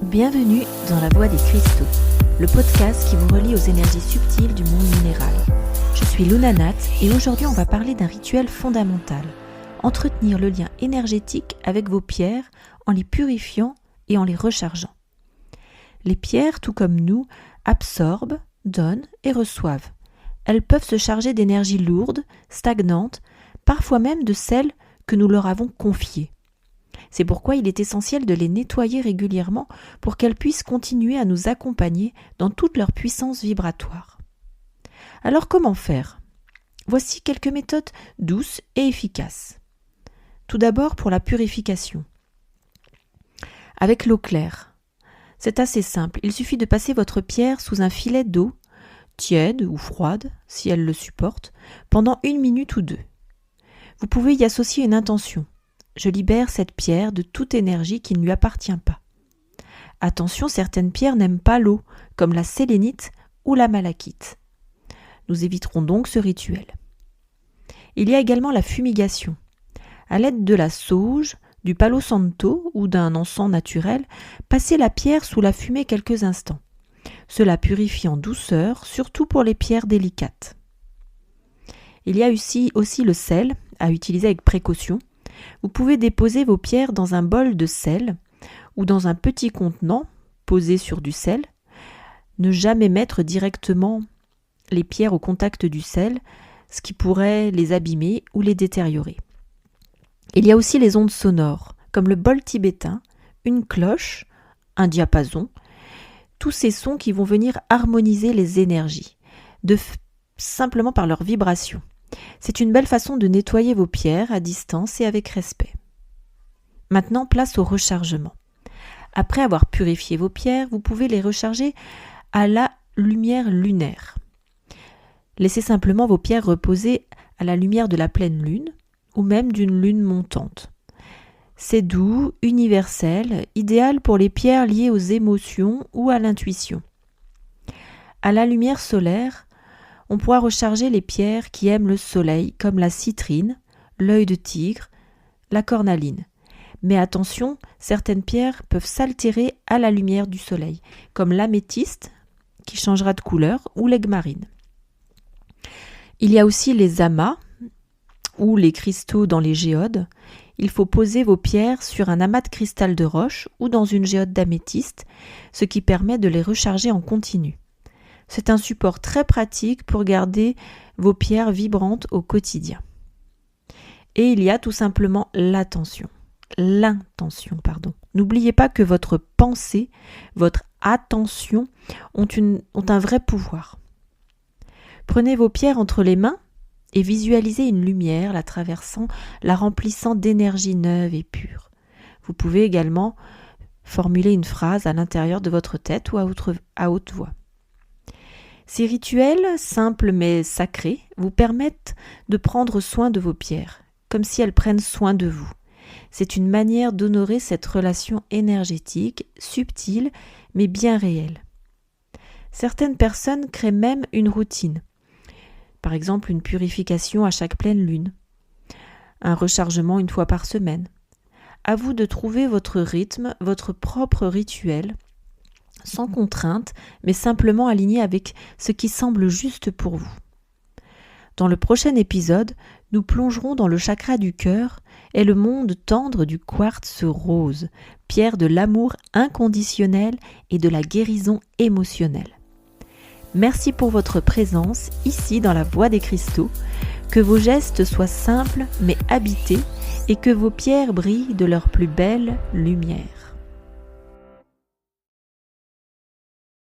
Bienvenue dans La Voie des Cristaux, le podcast qui vous relie aux énergies subtiles du monde minéral. Je suis Luna Nat et aujourd'hui on va parler d'un rituel fondamental, entretenir le lien énergétique avec vos pierres en les purifiant et en les rechargeant. Les pierres, tout comme nous, absorbent, donnent et reçoivent. Elles peuvent se charger d'énergies lourdes, stagnantes, parfois même de celles que nous leur avons confiées. C'est pourquoi il est essentiel de les nettoyer régulièrement pour qu'elles puissent continuer à nous accompagner dans toute leur puissance vibratoire. Alors comment faire ? Voici quelques méthodes douces et efficaces. Tout d'abord pour la purification. Avec l'eau claire. C'est assez simple, il suffit de passer votre pierre sous un filet d'eau, tiède ou froide, si elle le supporte, pendant 1 minute ou 2. Vous pouvez y associer une intention. Je libère cette pierre de toute énergie qui ne lui appartient pas. Attention, certaines pierres n'aiment pas l'eau, comme la sélénite ou la malachite. Nous éviterons donc ce rituel. Il y a également la fumigation. À l'aide de la sauge, du palo santo ou d'un encens naturel, passez la pierre sous la fumée quelques instants. Cela purifie en douceur, surtout pour les pierres délicates. Il y a aussi le sel, à utiliser avec précaution. Vous pouvez déposer vos pierres dans un bol de sel ou dans un petit contenant posé sur du sel. Ne jamais mettre directement les pierres au contact du sel, ce qui pourrait les abîmer ou les détériorer. Il y a aussi les ondes sonores, comme le bol tibétain, une cloche, un diapason, tous ces sons qui vont venir harmoniser les énergies, simplement par leur vibration. C'est une belle façon de nettoyer vos pierres à distance et avec respect. Maintenant, place au rechargement. Après avoir purifié vos pierres, vous pouvez les recharger à la lumière lunaire. Laissez simplement vos pierres reposer à la lumière de la pleine lune ou même d'une lune montante. C'est doux, universel, idéal pour les pierres liées aux émotions ou à l'intuition. À la lumière solaire, on pourra recharger les pierres qui aiment le soleil, comme la citrine, l'œil de tigre, la cornaline. Mais attention, certaines pierres peuvent s'altérer à la lumière du soleil, comme l'améthyste, qui changera de couleur, ou l'aigue-marine. Il y a aussi les amas, ou les cristaux dans les géodes. Il faut poser vos pierres sur un amas de cristal de roche ou dans une géode d'améthyste, ce qui permet de les recharger en continu. C'est un support très pratique pour garder vos pierres vibrantes au quotidien. Et il y a tout simplement l'intention. N'oubliez pas que votre pensée, votre attention ont un vrai pouvoir. Prenez vos pierres entre les mains et visualisez une lumière la traversant, la remplissant d'énergie neuve et pure. Vous pouvez également formuler une phrase à l'intérieur de votre tête ou à haute voix. Ces rituels, simples mais sacrés, vous permettent de prendre soin de vos pierres, comme si elles prennent soin de vous. C'est une manière d'honorer cette relation énergétique, subtile, mais bien réelle. Certaines personnes créent même une routine. Par exemple, une purification à chaque pleine lune, un rechargement 1 fois par semaine. À vous de trouver votre rythme, votre propre rituel, sans contrainte, mais simplement aligné avec ce qui semble juste pour vous. Dans le prochain épisode, nous plongerons dans le chakra du cœur et le monde tendre du quartz rose, pierre de l'amour inconditionnel et de la guérison émotionnelle. Merci pour votre présence ici dans la Voie des Cristaux, que vos gestes soient simples mais habités et que vos pierres brillent de leur plus belle lumière.